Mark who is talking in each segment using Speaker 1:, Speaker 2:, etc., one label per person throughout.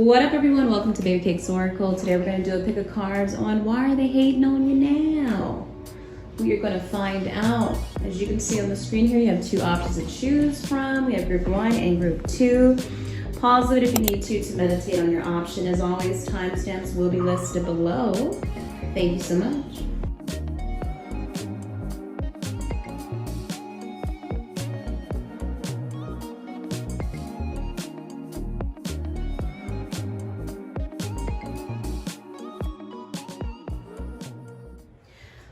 Speaker 1: What up, everyone? Welcome to Babycakes Oracle. Today we're going to do a pick of cards on why are they hating on you now? We are going to find out. As you can see on the screen here, you have two options to choose from. We have group 1 and group 2. Pause it if you need to meditate on your option. As always, timestamps will be listed below. Thank you so much.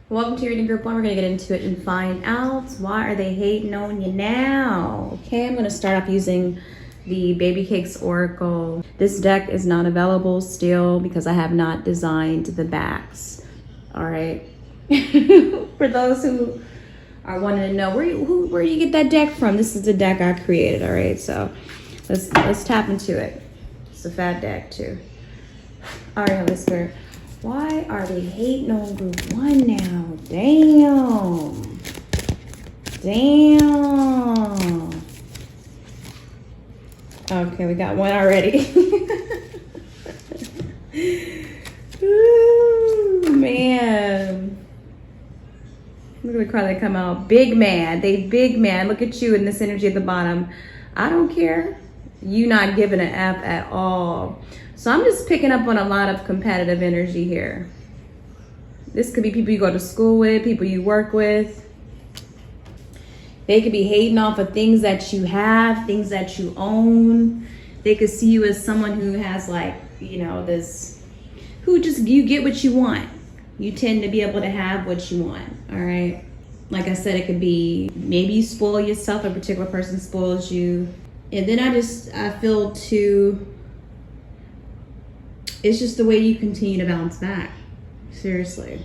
Speaker 1: Welcome to reading group 1. We're going to get into it and find out why are they hating on you now. Okay, I'm going to start off using the Babycakes Oracle. This deck is not available still because I have not designed the backs. All right. For those who are wanting to know where you get that deck from, this is the deck I created. All right, so let's tap into it. It's a fat deck too. All right, Holy Spirit. Why are they hating on group 1 now? Damn. Okay, we got one already. Ooh, man. Look at the card that come out. Big man. They big man. Look at you in this energy at the bottom. I don't care. You not giving an F at all. So I'm just picking up on a lot of competitive energy here. This could be people you go to school with, people you work with. They could be hating off of things that you have, things that you own. They could see you as someone who has like, you know, you get what you want. You tend to be able to have what you want, all right? Like I said, it could be maybe you spoil yourself, a particular person spoils you. And then I feel too, it's just the way you continue to bounce back. Seriously.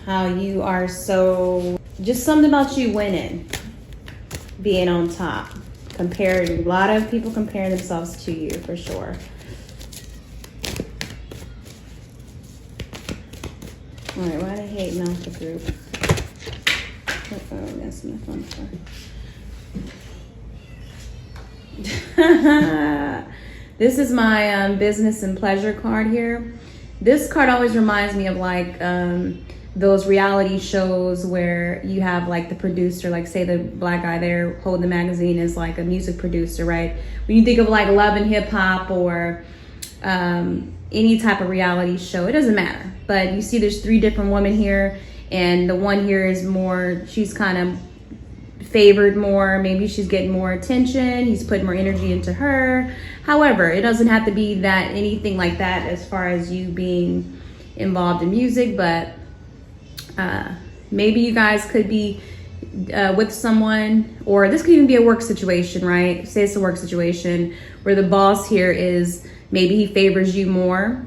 Speaker 1: How you are so, just something about you winning, being on top. A lot of people compare themselves to you for sure. All right, why are they hating off the group? Oh, that's my phone card. This is my business and pleasure card here. This card always reminds me of like those reality shows where you have like the producer, like say the black guy there holding the magazine is like a music producer, right? When you think of like Love and Hip Hop or any type of reality show, it doesn't matter. But you see there's 3 different women here, and the one here is more, she's kind of favored more, maybe she's getting more attention, he's putting more energy into her. However, it doesn't have to be that anything like that as far as you being involved in music, but maybe you guys could be with someone, or this could even be a work situation, right? Say it's a work situation where the boss here is, maybe he favors you more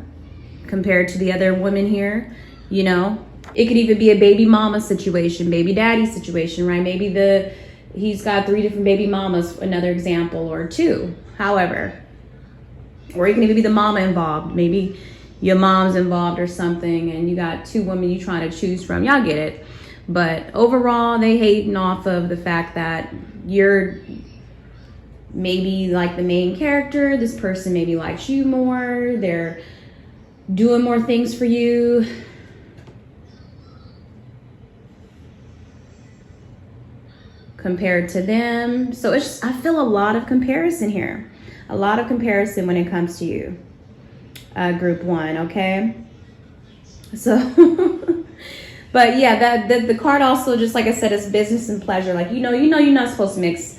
Speaker 1: compared to the other women here, you know? It could even be a baby mama situation, baby daddy situation, right? Maybe he's got 3 different baby mamas, another example, or 2, however. Or it can even be the mama involved. Maybe your mom's involved or something, and you got 2 women you trying to choose from. Y'all get it. But overall, they hating off of the fact that you're maybe like the main character. This person maybe likes you more. They're doing more things for you. Compared to them. So it's just, I feel a lot of comparison here. A lot of comparison when it comes to you. Group 1, okay? So, but yeah, the card also, just like I said, is business and pleasure. Like, you know you're not supposed to mix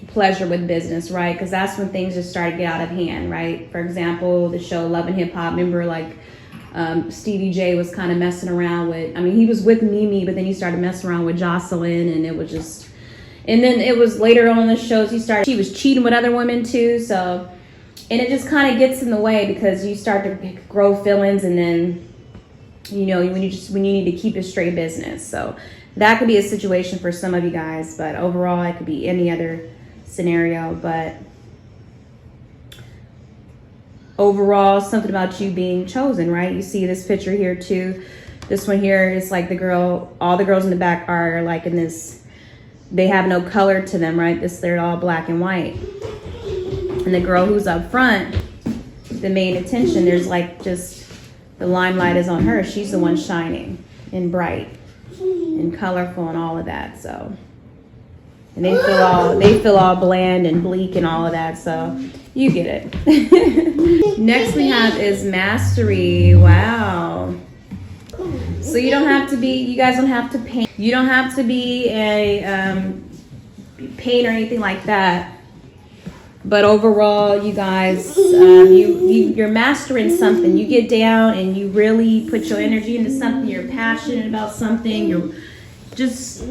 Speaker 1: pleasure with business, right? Because that's when things just start to get out of hand, right? For example, the show Love and Hip Hop, remember like Stevie J was kind of messing around with, I mean, he was with Mimi, but then he started messing around with Jocelyn, and it was just, and then it was later on in the shows she was cheating with other women too, so, and it just kind of gets in the way because you start to grow feelings, and then, you know, when you need to keep a straight business. So that could be a situation for some of you guys, but overall it could be any other scenario. But overall, something about you being chosen, right? You see this picture here too. This one here is like all the girls in the back are like in this they have no color to them, right? They're all black and white. And the girl who's up front, the main attention, there's like just the limelight is on her. She's the one shining and bright and colorful and all of that. So, and they feel all bland and bleak and all of that. So you get it. Next we have is mastery. Wow. So you guys don't have to paint. You don't have to be a paint or anything like that. But overall, you guys, you're mastering something. You get down and you really put your energy into something. You're passionate about something. You're just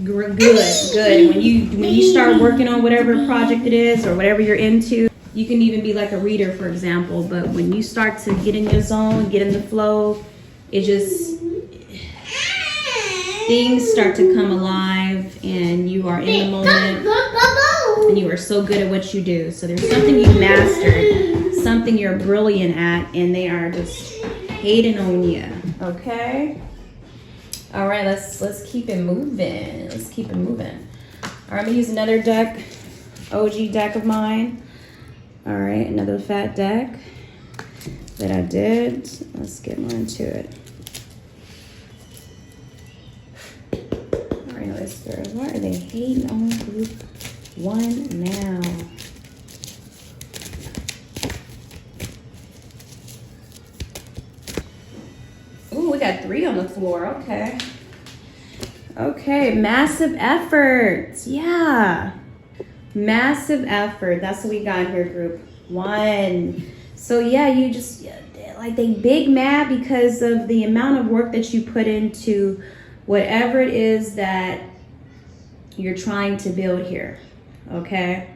Speaker 1: good. When you start working on whatever project it is or whatever you're into, you can even be like a reader, for example. But when you start to get in your zone, get in the flow, it just things start to come alive, and you are in the moment. And you are so good at what you do. So there's something you mastered, something you're brilliant at, and they are just hating on you. Okay. All right. Let's keep it moving. Let's keep it moving. All right. I'm gonna use another deck, OG deck of mine. All right, another fat deck that I did. Let's get more into it. All right, let's go. Why are they hating on group 1 now? Ooh, we got 3 on the floor. Okay. Okay, massive effort. Yeah. Massive effort. That's what we got here, group 1. So yeah, you just like they big mad because of the amount of work that you put into whatever it is that you're trying to build here. Okay,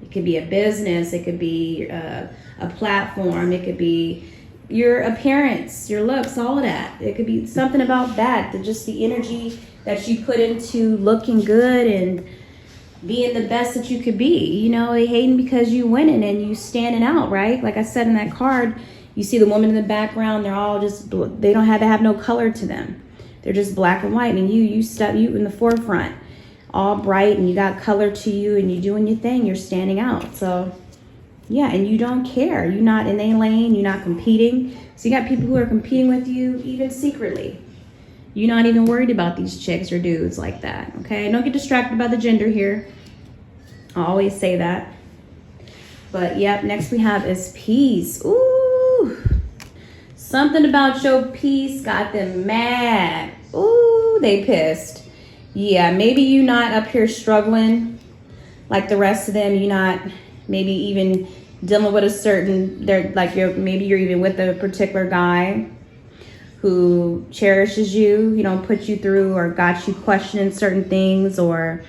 Speaker 1: it could be a business, it could be a platform, it could be your appearance, your looks, all of that. It could be something about that, just the energy that you put into looking good and being the best that you could be. You know, they hating because you winning and you standing out, right? Like I said in that card, you see the woman in the background, they're all just, they don't have no color to them. They're just black and white, and you in the forefront, all bright, and you got color to you, and you're doing your thing, you're standing out. So yeah, and you don't care, you're not in a lane, you're not competing. So you got people who are competing with you even secretly. You're not even worried about these chicks or dudes like that. Okay, don't get distracted by the gender here. I always say that. But yep, next we have is peace. Ooh, something about your peace got them mad. Ooh, they pissed. Yeah, maybe you not up here struggling like the rest of them. You're not maybe even dealing with a certain, maybe you're even with a particular guy who cherishes you, you know, put you through or got you questioning certain things, or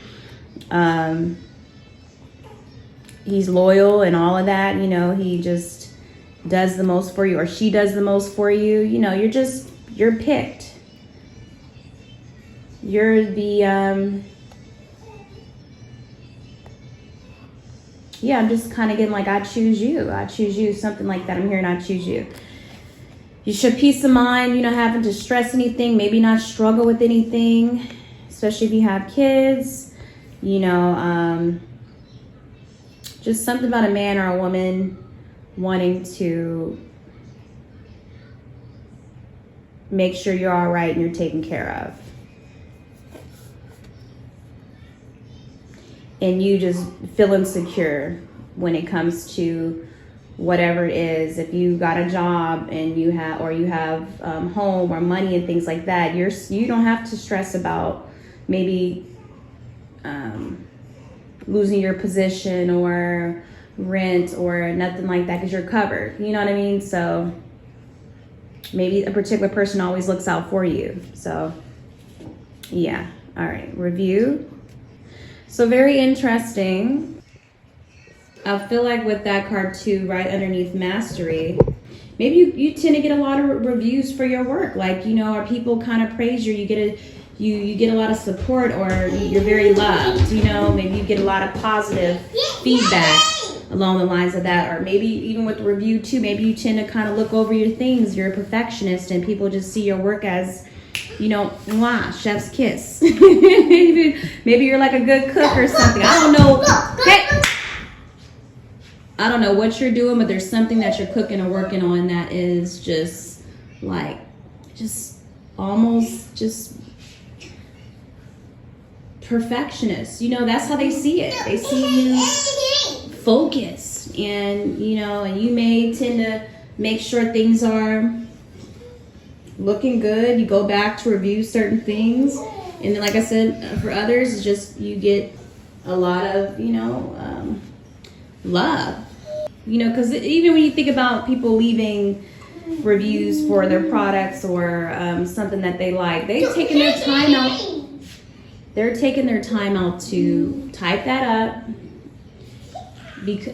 Speaker 1: he's loyal and all of that, you know, he just does the most for you, or she does the most for you. You know, you're picked. You're the, yeah, I'm just kind of getting like, I choose you, something like that. I'm hearing I choose you. You should peace of mind, you know, having to stress anything, maybe not struggle with anything, especially if you have kids, you know, just something about a man or a woman wanting to make sure you're all right and you're taken care of. And you just feel insecure when it comes to whatever it is. If you got a job and you have home or money and things like that, you don't have to stress about maybe losing your position or rent or nothing like that, because you're covered. You know what I mean? So maybe a particular person always looks out for you. So yeah. All right, review. So very interesting. I feel like with that card too, right underneath mastery, maybe you tend to get a lot of reviews for your work. Like, you know, or people kind of praise you, you get a lot of support, or you're very loved, you know, maybe you get a lot of positive feedback along the lines of that. Or maybe even with the review too, maybe you tend to kind of look over your things, you're a perfectionist, and people just see your work as you know, mwah, chef's kiss. Maybe you're like a good cook or something. I don't know. Hey! I don't know what you're doing, but there's something that you're cooking or working on that is just like, just almost just perfectionist. You know, that's how they see it. They see you focused, and you know, and you may tend to make sure things are looking good. You go back to review certain things, and then, like I said, for others, just you get a lot of, you know, love. You know, because even when you think about people leaving reviews for their products or something that they like, they've taken their time out. They're taking their time out to type that up.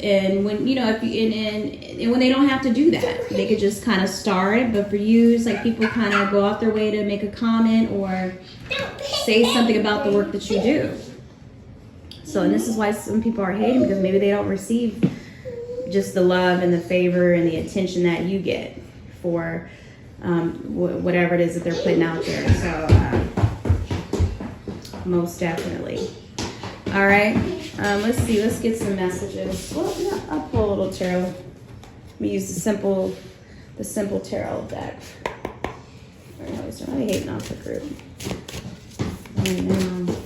Speaker 1: And when, you know, if you, and when they don't have to do that, they could just kind of start. But for you, it's like people kind of go out their way to make a comment or say something about the work that you do. So, and this is why some people are hating, because maybe they don't receive just the love and the favor and the attention that you get for whatever it is that they're putting out there. So, most definitely. All right, let's see. Let's get some messages. Well, yeah, I'll pull a little tarot. Let me use the simple tarot deck. I always really hating off the group. I know.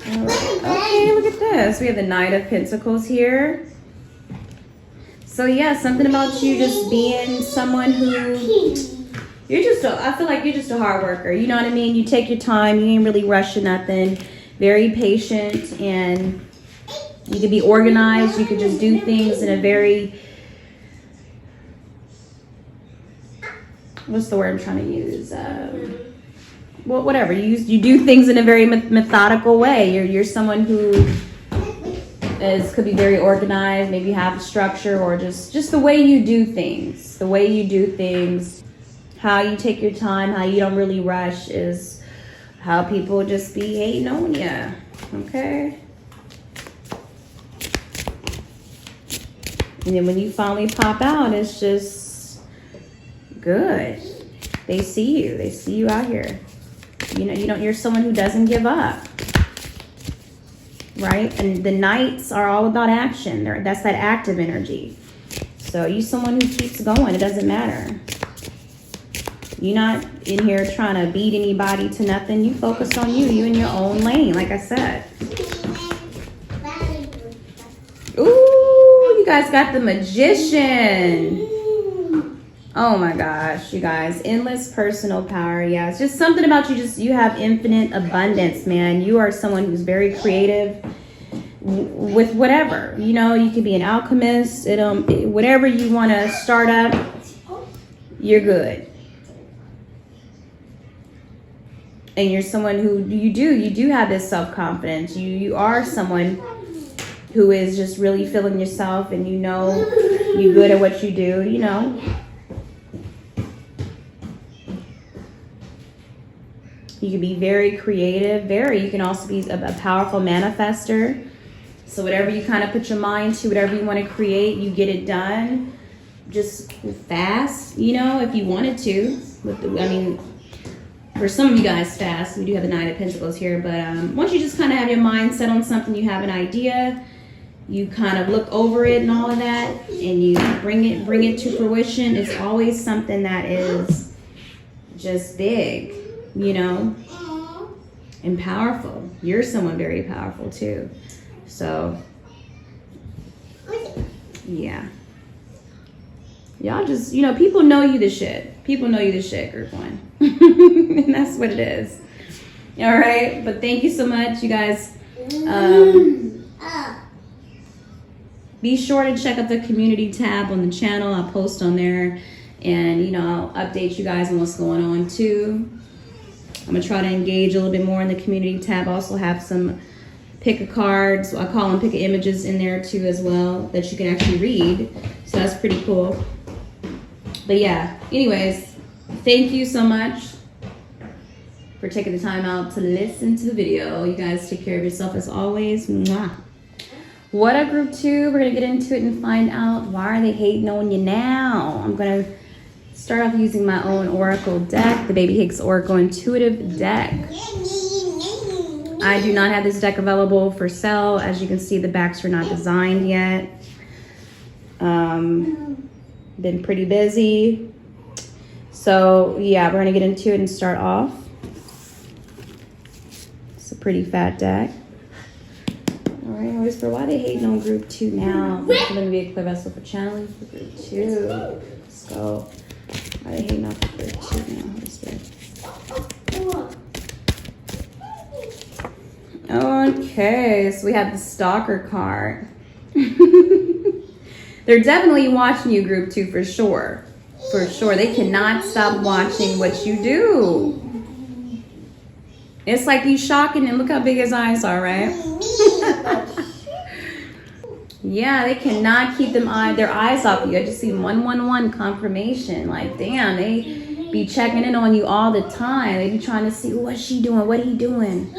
Speaker 1: All right. Okay, look at this. We have the Knight of Pentacles here. So yeah, something about you just being someone who. You're just, I feel like you're just a hard worker. You know what I mean? You take your time. You ain't really rushing nothing. Very patient, and you can be organized. You could just do things in a very, what's the word I'm trying to use? Well, whatever. You do things in a very methodical way. You're someone who could be very organized. Maybe have a structure, or just the way you do things. The way you do things. How you take your time, how you don't really rush is how people just be hating on you, okay? And then when you finally pop out, it's just good. They see you. They see you out here. You know, you're someone who doesn't give up, right? And the Knights are all about action. That's that active energy. So you're someone who keeps going. It doesn't matter. You're not in here trying to beat anybody to nothing. You focus on you. You in your own lane, like I said. Ooh, you guys got the Magician. Oh my gosh, you guys. Endless personal power. Yeah, it's just something about you. You have infinite abundance, man. You are someone who's very creative with whatever. You know, you could be an alchemist. Whatever you want to start up, you're good. And you're someone who you do have this self-confidence. You are someone who is just really feeling yourself, and you know you're good at what you do, you know. You can be very creative, you can also be a powerful manifester. So whatever you kind of put your mind to, whatever you want to create, you get it done just fast, you know, if you wanted to. I mean, for some of you guys, fast. We do have the Knight of Pentacles here, but once you just kind of have your mind set on something, you have an idea, you kind of look over it and all of that, and you bring it to fruition. It's always something that is just big, you know, and powerful. You're someone very powerful too. So, yeah. Y'all just, you know, people know you the shit. People know you the shit, group one. And that's what it is. All right. But thank you so much, you guys. Be sure to check out the community tab on the channel. I'll post on there. And, you know, I'll update you guys on what's going on, too. I'm going to try to engage a little bit more in the community tab. I also have some pick-a cards. I call them pick-a images in there, too, as well, that you can actually read. So that's pretty cool. But yeah, anyways, thank you so much for taking the time out to listen to the video. You guys take care of yourself as always. Mwah. What a group 2. We're going to get into it and find out why are they hating on you now. I'm going to Start off using my own Oracle deck, the Babycakes Oracle Intuitive deck. I do not have this deck available for sale. As you can see, the backs are not designed yet. Been pretty busy. So yeah, we're gonna get into it and start off. It's a pretty fat deck. All right, Whisper, why they hating on group 2 now? Let me be a clear vessel for channeling for group 2. Let's go. Why they hating on for group 2 now, Whisper? Okay, so we have the Stalker card. They're definitely watching you, group 2, for sure. For sure. They cannot stop watching what you do. It's like you shocking, and look how big his eyes are, right? Yeah, they cannot keep their eyes off you. I just see 111 confirmation. Like, damn, they be checking in on you all the time. They be trying to see, what's she doing? What he doing?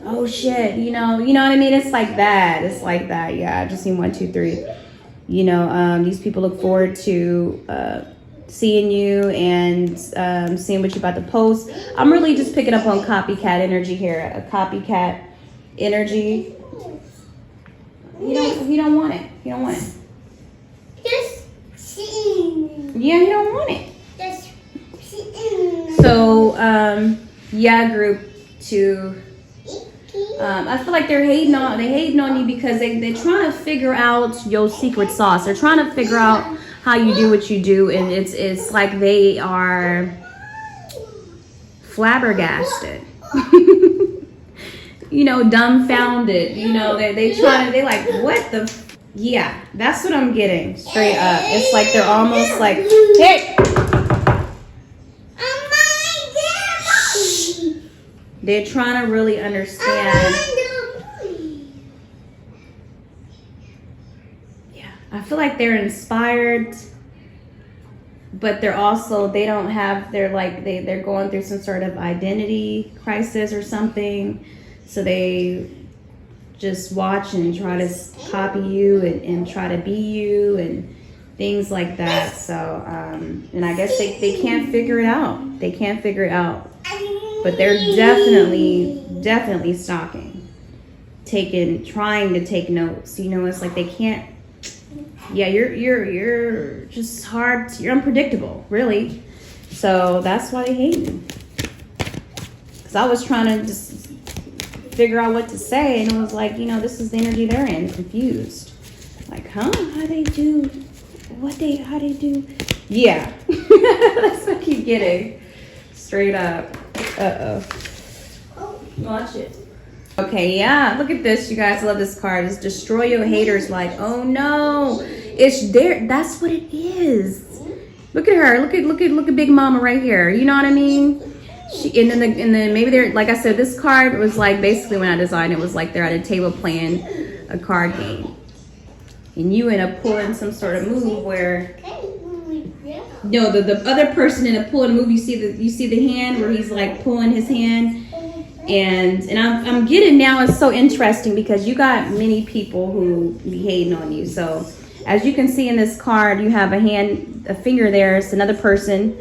Speaker 1: Oh shit, you know what I mean? It's like that. It's like that. Yeah, I just seen 1, 2, 3. You know, these people look forward to seeing you and seeing what you're about to post. I'm really just picking up on copycat energy here. A copycat energy. You don't want it. You don't want it. Yeah, you don't want it. So, yeah, group 2. I feel like they're hating on you because they're trying to figure out your secret sauce. They're trying to figure out how you do what you do, and it's like they are flabbergasted. You know, dumbfounded. You know, they like, what the yeah, that's what I'm getting straight up. It's like they're almost like, hey, they're trying to really understand. Yeah, I feel like they're inspired, but they're also, they're going through some sort of identity crisis or something. So they just watch and try to copy you and try to be you and things like that. So, and I guess they can't figure it out. They can't figure it out. But they're definitely stalking, trying to take notes. You know, it's like they can't. Yeah, you're just hard. You're unpredictable, really. So that's why they hate me. Because I was trying to just figure out what to say, and it was like, you know, this is the energy they're in, confused. Like, huh? How they do? How they do? Yeah, that's what I keep getting. Straight up. Watch it. Okay, yeah, look at this, you guys. I love this card. It's destroy your haters. Like, oh no, it's there. That's what it is. Look at her. Look at Big Mama right here. You know what I mean? And then maybe they're, like I said, this card was like, basically when I designed it, was like they're at a table playing a card game, and you end up pulling some sort of move where. No, the other person in a pulling move, you see the hand where he's like pulling his hand, and I'm getting now, it's so interesting because you got many people who be hating on you. So as you can see in this card, you have a finger there. It's another person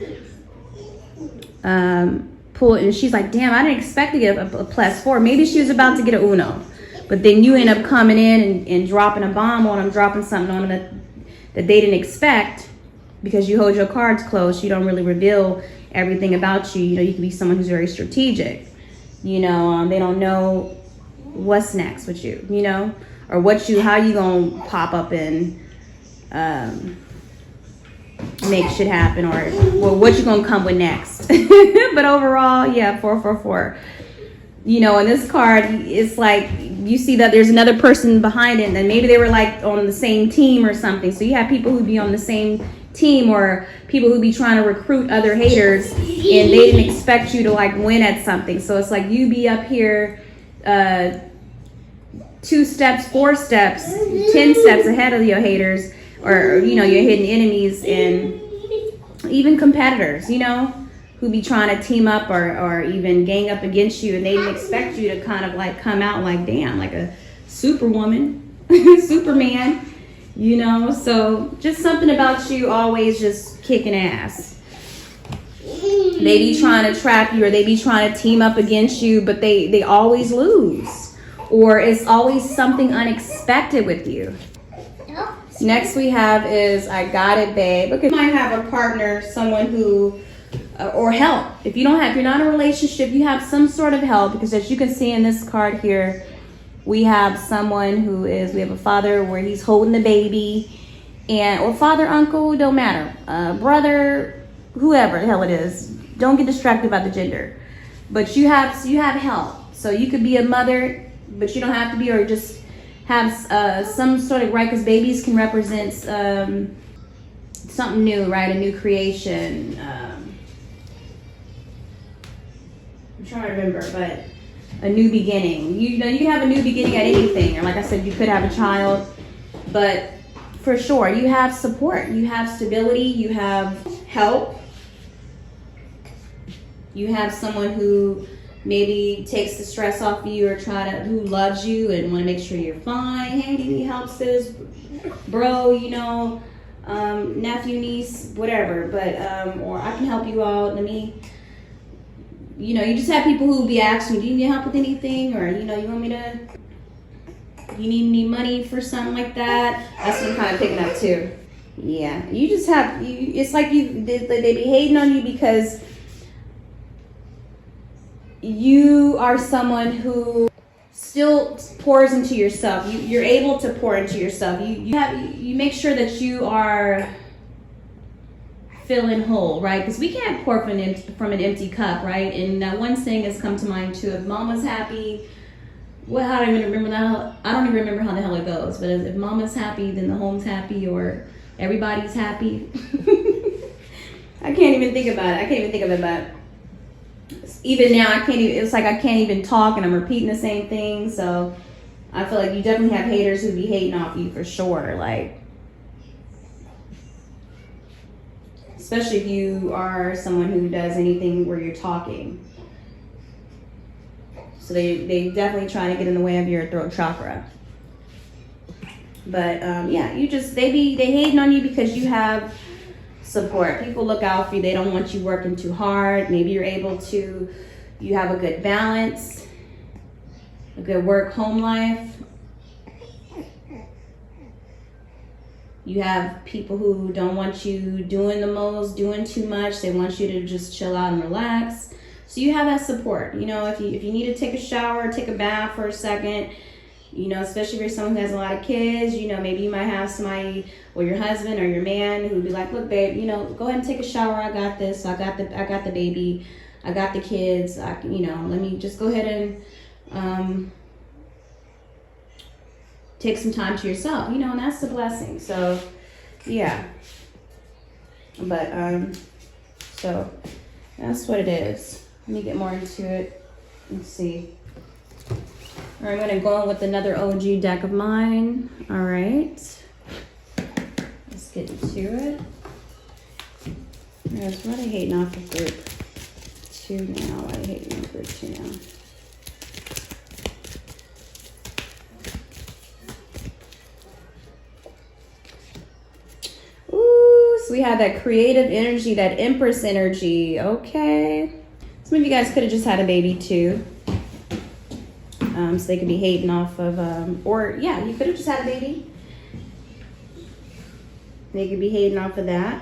Speaker 1: pull, and she's like, damn, I didn't expect to get a +4. Maybe she was about to get a Uno, but then you end up coming in and dropping a bomb on them, dropping something on them that they didn't expect. Because you hold your cards close, you don't really reveal everything about you. You know, you can be someone who's very strategic. You know, they don't know what's next with you, you know, or how you gonna pop up and make shit happen, or what you gonna come with next. But overall, yeah, 444. You know, in this card, it's like you see that there's another person behind it, and then maybe they were like on the same team or something. So you have people who be on the same team, or people who be trying to recruit other haters, and they didn't expect you to like win at something. So it's like you be up here 2 steps, 4 steps, 10 steps ahead of your haters, or you know, your hidden enemies, and even competitors, you know, who be trying to team up or even gang up against you, and they didn't expect you to kind of like come out like, damn, like a superwoman, Superman. You know, so just something about you always just kicking ass. They be trying to trap you, or they be trying to team up against you, but they always lose. Or it's always something unexpected with you. Next we have is I got it, babe. Because you might have a partner, someone who, or help. If you're not in a relationship, you have some sort of help. Because as you can see in this card here, we have someone who is, we have a father where he's holding the baby, or father, uncle, don't matter. Brother, whoever the hell it is. Don't get distracted by the gender. But you have help. So you could be a mother, but you don't have to be, or just have some sort of, right? Because babies can represent something new, right? A new creation. I'm trying to remember, but a new beginning. You know, you can have a new beginning at anything. Or like I said, you could have a child, but for sure, you have support, you have stability, you have help. You have someone who maybe takes the stress off of you, or who loves you and want to make sure you're fine. Hey, do you need help, sis? Bro, you know, nephew, niece, whatever. But or I can help you out. Let me, you know, you just have people who be asking you, do you need help with anything? Or, you know, you want me to, you need any money for something like that? That's what I'm kind of picking up too. Yeah, you just have, it's like they be hating on you because you are someone who still pours into yourself. You're able to pour into yourself. You make sure that you are feeling whole, right? Because we can't pour from an empty cup, right? And that one saying has come to mind too. If mama's happy, well, I don't even remember how the hell it goes. But if mama's happy, then the home's happy, or everybody's happy. I can't even think about it. I can't even think of it, but even now, it's like I can't even talk, and I'm repeating the same thing. So I feel like you definitely have haters who be hating off you for sure. Like, especially if you are someone who does anything where you're talking. So they definitely try to get in the way of your throat chakra. But yeah, they hating on you because you have support. People look out for you. They don't want you working too hard. Maybe you have a good balance, a good work-home life. You have people who don't want you doing the most, doing too much. They want you to just chill out and relax. So you have that support. You know, if you need to take a shower, take a bath for a second, you know, especially if you're someone who has a lot of kids, you know, maybe you might have somebody, or your husband or your man, who'd be like, look, babe, you know, go ahead and take a shower. I got this. I got the baby. I got the kids. You know, let me just go ahead and take some time to yourself, you know, and that's the blessing. So, yeah. But, so that's what it is. Let me get more into it. Let's see. All right, I'm going to go on with another OG deck of mine. All right. Let's get into it. There's what I hate off of group 2 now. I hate off group 2 now. Ooh, so we have that creative energy, that Empress energy. Okay. Some of you guys could have just had a baby too. So they could be hating off of, or yeah, you could have just had a baby. They could be hating off of that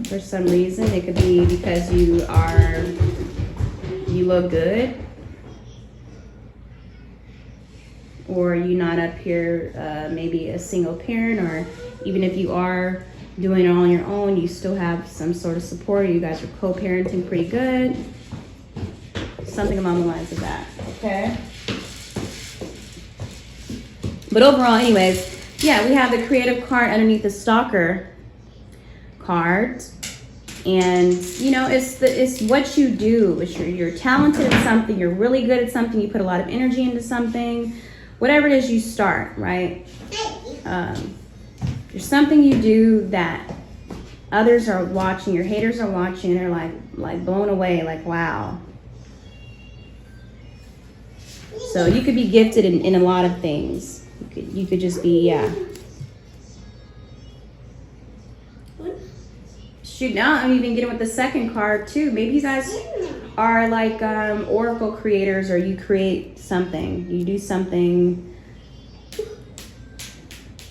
Speaker 1: for some reason. It could be because you look good, or you're not up here, maybe a single parent, or even if you are doing it on your own, you still have some sort of support. You guys are co-parenting pretty good. Something along the lines of that, okay? But overall, anyways, yeah, we have the creative card underneath the stalker card. And, you know, it's what you do. You're talented at something. You're really good at something. You put a lot of energy into something. Whatever it is you start, right? There's something you do that others are watching. Your haters are watching. And they're like blown away, like, wow. So you could be gifted in a lot of things. You could just be, yeah. shoot, now I'm even getting with the second card too. Maybe you guys are like oracle creators, or you create something. You do something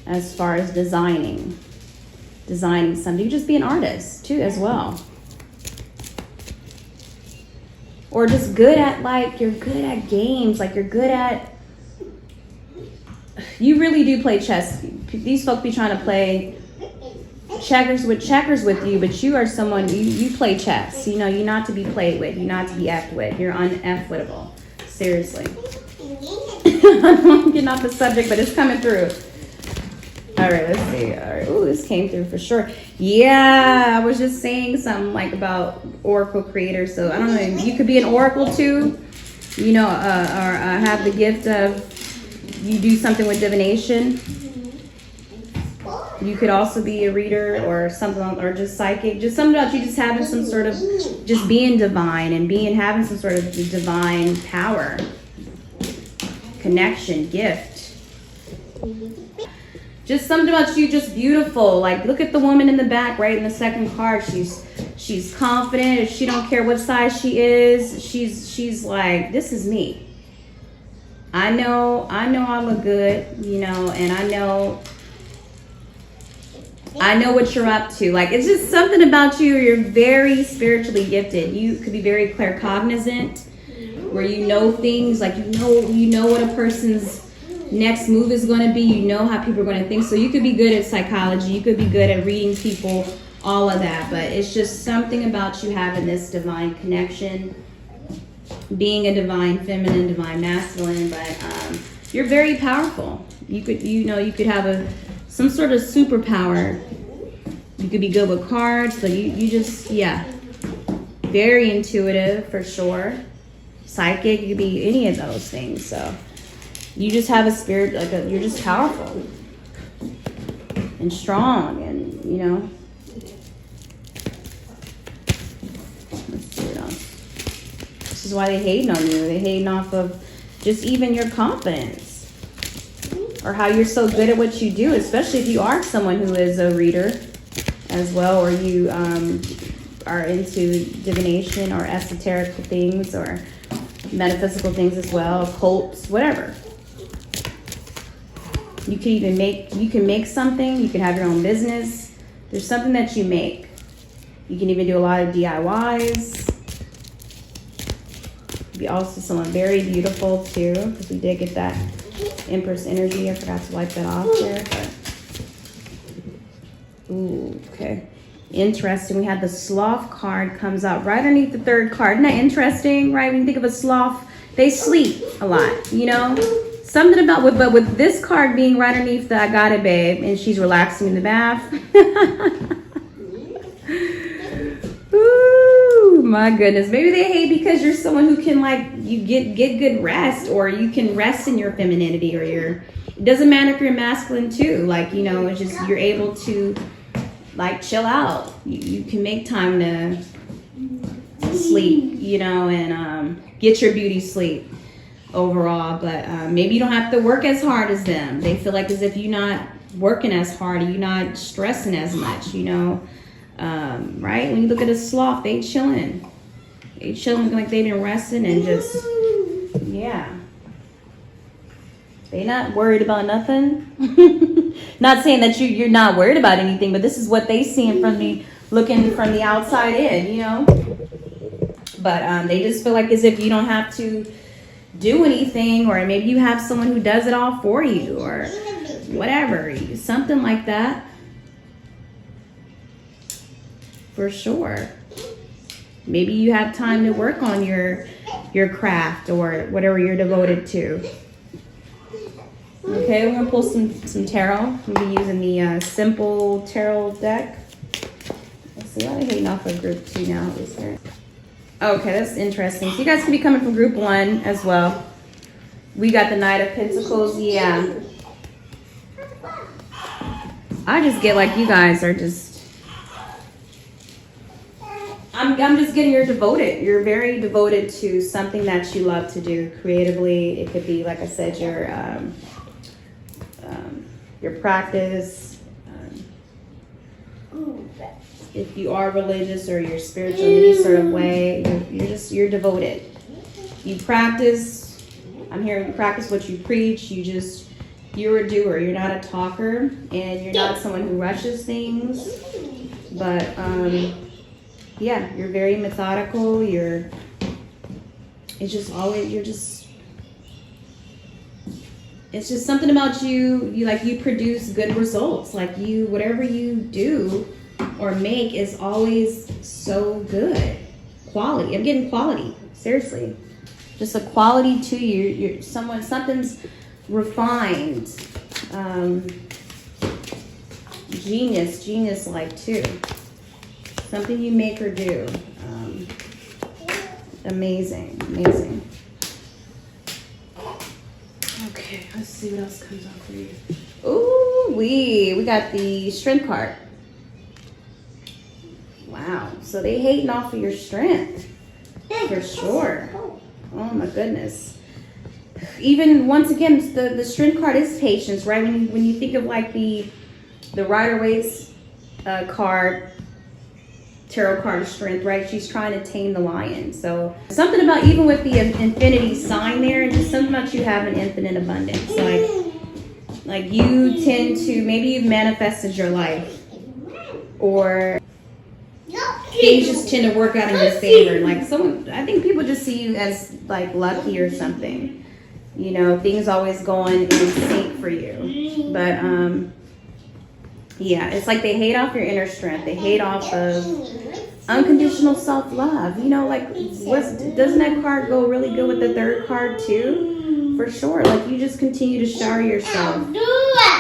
Speaker 1: as far as designing something. You just be an artist too as well. Or just good at, like, you're good at games, like you're good at, you really do play chess. These folk be trying to play checkers with you, but you are someone, you play chess. You know, you're not to be played with, you're not to be effed with, you're un-F-wittable. Seriously. I'm getting off the subject, but it's coming through. All right, let's see. All right, ooh, this came through for sure. Yeah, I was just saying something like about oracle creators. So I don't know, you could be an oracle too, you know, or have the gift of, you do something with divination. You could also be a reader or something, or just psychic. Just something about you just having some sort of, just being divine and having some sort of divine power, connection, gift. Just something about you, just beautiful. Like, look at the woman in the back, right in the second card. She's confident. She don't care what size she is. She's like, this is me. I know I look good, you know, and I know what you're up to. Like, it's just something about you. You're very spiritually gifted. You could be very claircognizant, where you know things, like you know what a person's next move is going to be. You know how people are going to think. So you could be good at psychology. You could be good at reading people, all of that. But it's just something about you having this divine connection, being a divine feminine, divine masculine. But you're very powerful. You could have some sort of superpower. You could be good with cards. So you just, yeah, very intuitive for sure. Psychic. You could be any of those things. So you just have a spirit, like you're just powerful and strong, and you know. Let's see what else. This is why they hating on you. They hating off of just even your confidence, or how you're so good at what you do, especially if you are someone who is a reader as well, or you are into divination or esoteric things or metaphysical things as well, occults, whatever. You can even make something. You can have your own business. There's something that you make. You can even do a lot of DIYs. Be also someone very beautiful too, because we did get that Empress energy. I forgot to wipe that off there. But, ooh, okay. Interesting. We had the sloth card comes out right underneath the third card. Isn't that interesting, right? When you think of a sloth, they sleep a lot, you know? Something about, but with this card being right underneath the I got it, babe, and she's relaxing in the bath. Ooh, my goodness. Maybe they hate because you're someone who can, like, you get good rest, or you can rest in your femininity, or it doesn't matter if you're masculine too. Like, you know, it's just you're able to, like, chill out. You can make time to sleep, you know, and get your beauty sleep overall. But maybe you don't have to work as hard as them. They feel like as if you're not working as hard, or you're not stressing as much, you know. Right? When you look at a sloth, they chilling like they've been resting, and just, yeah, they not worried about nothing. Not saying that you're not worried about anything, but this is what they seeing looking from the outside in, you know. But they just feel like as if you don't have to do anything, or maybe you have someone who does it all for you, or whatever, something like that. For sure. Maybe you have time to work on your craft, or whatever you're devoted to. Okay, we're gonna pull some tarot. We'll be using the simple tarot deck. Let's see, why are they hating off of group 2 now? Okay, that's interesting. So you guys can be coming from group 1 as well. We got the Knight of Pentacles. Yeah. I just get like you guys are just, I'm just getting you're devoted. You're very devoted to something that you love to do creatively. It could be, like I said, your practice. if you are religious or you're spiritual in any sort of way, you're devoted. You practice. I'm hearing you practice what you preach. You're a doer. You're not a talker, and you're not someone who rushes things. But yeah, you're very methodical. It's just something about you. You produce good results. Like whatever you do or make is always so good. Quality. I'm getting quality. Seriously, just a quality to you. Something's refined. Genius like too. Something you make or do. Amazing. Okay, let's see what else comes up for you. Ooh, we got the strength card. Wow, so they hating off of your strength for sure. Oh my goodness. Even once again, the strength card is patience, right? When you think of like the Rider-Waite's card, tarot card of strength, right? She's trying to tame the lion. So something about, even with the infinity sign there, just something about you have an infinite abundance. Like you tend to, maybe you've manifested your life, or things just tend to work out in your favor. Like I think people just see you as like lucky or something. You know, things always going in sync for you. But yeah, it's like they hate off your inner strength. They hate off of unconditional self-love. You know, like doesn't that card go really good with the third card too? For sure. Like you just continue to shower yourself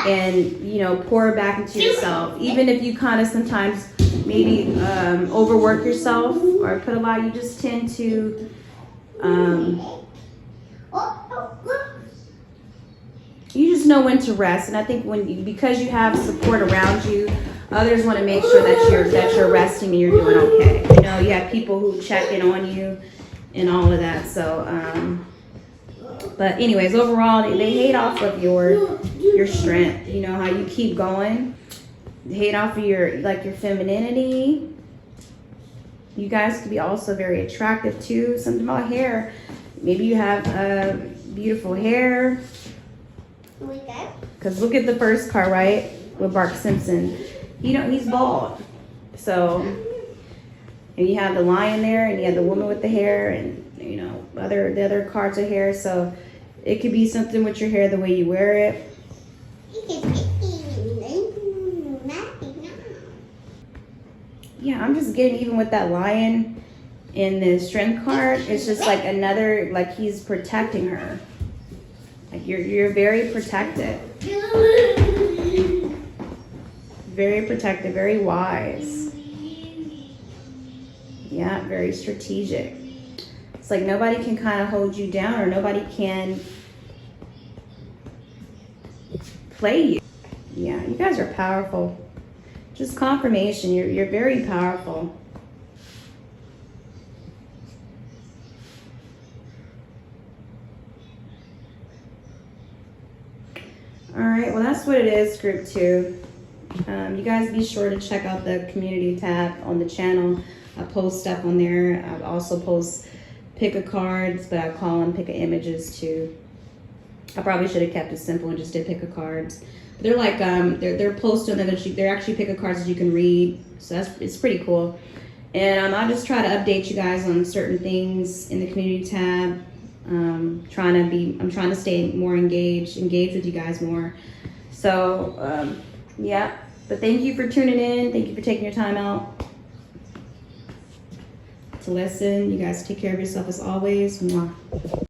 Speaker 1: and, you know, pour back into yourself. Even if you kind of sometimes maybe overwork yourself or put a lot, you just tend to you just know when to rest. And I think because you have support around you, others want to make sure that you're resting and you're doing okay. You know, you have people who check in on you and all of that. So but anyways, overall they hate off of your strength. You know how you keep going. They hate off of your femininity. You guys could be also very attractive too. Something about hair. Maybe you have beautiful hair. Because look at the first card, right? With Bart Simpson. He's bald. So, and you have the lion there, and you have the woman with the hair, and you know, the other cards are hair. So it could be something with your hair, the way you wear it. Yeah, I'm just getting, even with that lion in the strength card, it's just like another, like he's protecting her. Like you're very protected. Very protected, very wise. Yeah, very strategic. It's like nobody can kind of hold you down, or nobody can play you. Yeah, you guys are powerful. Just confirmation, you're very powerful. All right, well, that's what it is, group 2. You guys be sure to check out the community tab on the channel. I post stuff on there. I also post pick-a-cards, but I call them pick-a-images too. I probably should have kept it simple and just did pick-a-cards. They're like, they're posted on them. They're actually pick-a-cards that you can read, so it's pretty cool. And I just try to update you guys on certain things in the community tab. I'm trying to stay more engaged with you guys more. So yeah, but thank you for tuning in. Thank you for taking your time out to listen. You guys take care of yourself as always. Mwah.